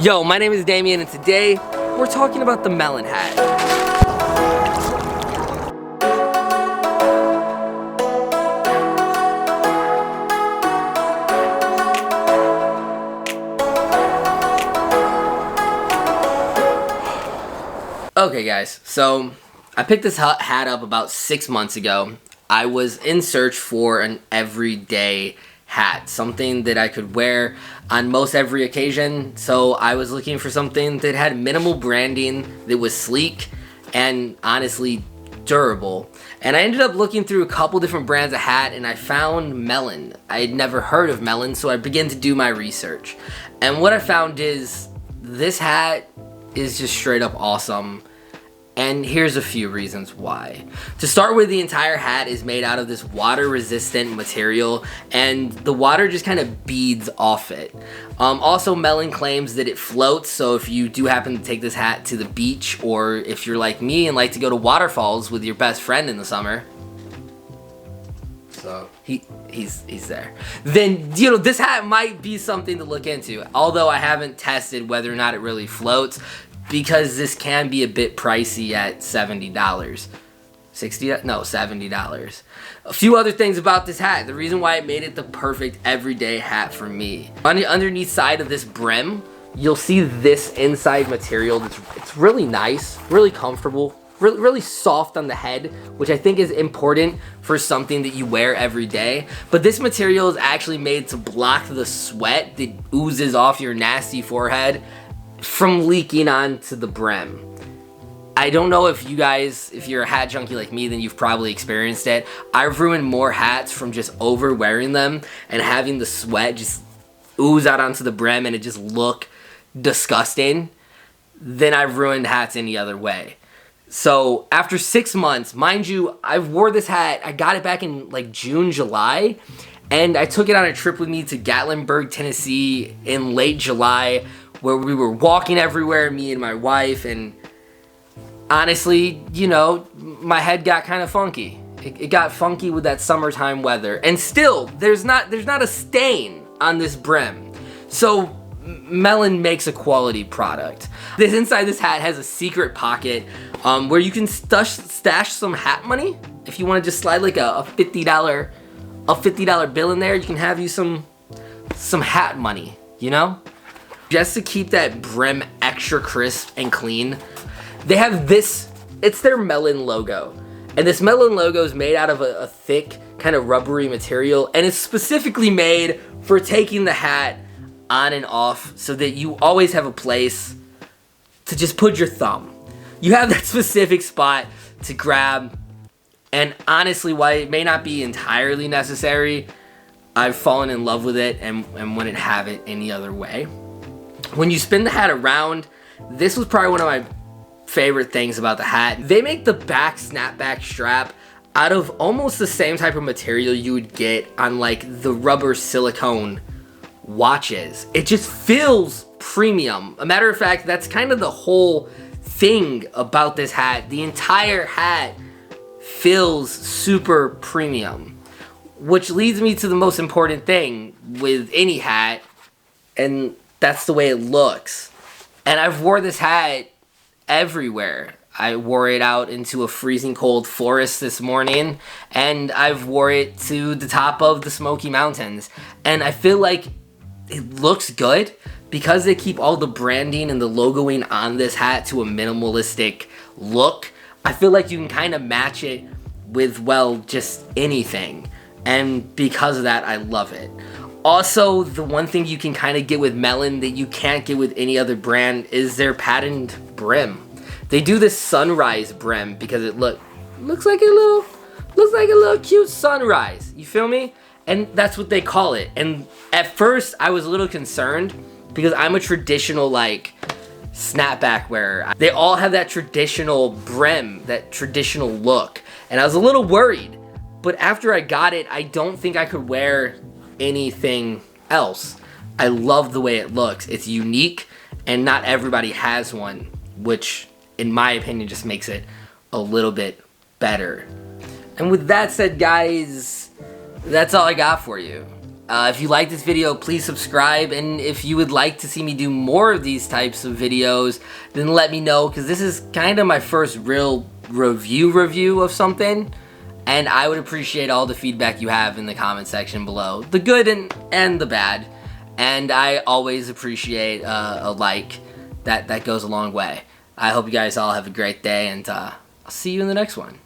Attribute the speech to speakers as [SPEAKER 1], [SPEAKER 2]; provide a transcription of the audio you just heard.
[SPEAKER 1] Yo, my name is Damien, and today we're talking about the Melin Hat. Okay guys, so I picked this hat up about 6 months ago. I was in search for an everyday hat, something that I could wear on most every occasion. So I was looking for something that had minimal branding, that was sleek, and honestly durable. And I ended up looking through a couple different brands of hat, and I found Melin. I had never heard of Melin, so I began to do my research. And what I found is this hat is just straight up awesome. And here's a few reasons why. To start with, the entire hat is made out of this water resistant material, and the water just kind of beads off it. Also, Melin claims that it floats, so if you do happen to take this hat to the beach, or if you're like me and like to go to waterfalls with your best friend in the summer, so he's there, then this hat might be something to look into. Although I haven't tested whether or not it really floats, because this can be a bit pricey at $70. $70. A few other things about this hat. The reason why it made it the perfect everyday hat for me. On the underneath side of this brim, you'll see this inside material it's really nice, really comfortable, really soft on the head, which I think is important for something that you wear every day. But this material is actually made to block the sweat that oozes off your nasty forehead from leaking onto the brim. I don't know if you guys, if you're a hat junkie like me, then you've probably experienced it. I've ruined more hats from just over wearing them and having the sweat just ooze out onto the brim and it just look disgusting than I've ruined hats any other way. So after 6 months, mind you, I wore this hat, I got it back in like June, July, and I took it on a trip with me to Gatlinburg, Tennessee in late July, where we were walking everywhere, me and my wife, and honestly, my head got kind of funky. It got funky with that summertime weather. And still, there's not a stain on this brim. So Melin makes a quality product. Inside this hat has a secret pocket where you can stash some hat money. If you want to just slide like a $50 bill in there, you can have you some hat money, Just to keep that brim extra crisp and clean, they have this, it's their Melin logo. And this Melin logo is made out of a thick, kind of rubbery material, and it's specifically made for taking the hat on and off so that you always have a place to just put your thumb. You have that specific spot to grab, and honestly, while it may not be entirely necessary, I've fallen in love with it and wouldn't have it any other way. When you spin the hat around, this was probably one of my favorite things about the hat. They make the back snapback strap out of almost the same type of material you would get on like the rubber silicone watches. It just feels premium. A matter of fact, that's kind of the whole thing about this hat. The entire hat feels super premium, which leads me to the most important thing with any hat, and that's the way it looks. And I've wore this hat everywhere. I wore it out into a freezing cold forest this morning, and I've wore it to the top of the Smoky Mountains. And I feel like it looks good because they keep all the branding and the logoing on this hat to a minimalistic look. I feel like you can kind of match it with, well, just anything. And because of that, I love it. Also, the one thing you can kind of get with Melin that you can't get with any other brand is their patented brim. They do this sunrise brim because it looks like a little cute sunrise. You feel me? And that's what they call it. And at first, I was a little concerned because I'm a traditional snapback wearer. They all have that traditional brim, that traditional look, and I was a little worried. But after I got it, I don't think I could wear anything else. I love the way it looks. It's unique, and not everybody has one, which in my opinion just makes it a little bit better. And with that said, guys, that's all I got for you. If you like this video, please subscribe, and if you would like to see me do more of these types of videos, then let me know, because this is kind of my first real review of something, and I would appreciate all the feedback you have in the comment section below, the good and the bad, and I always appreciate a like. That goes a long way. I hope you guys all have a great day, and I'll see you in the next one.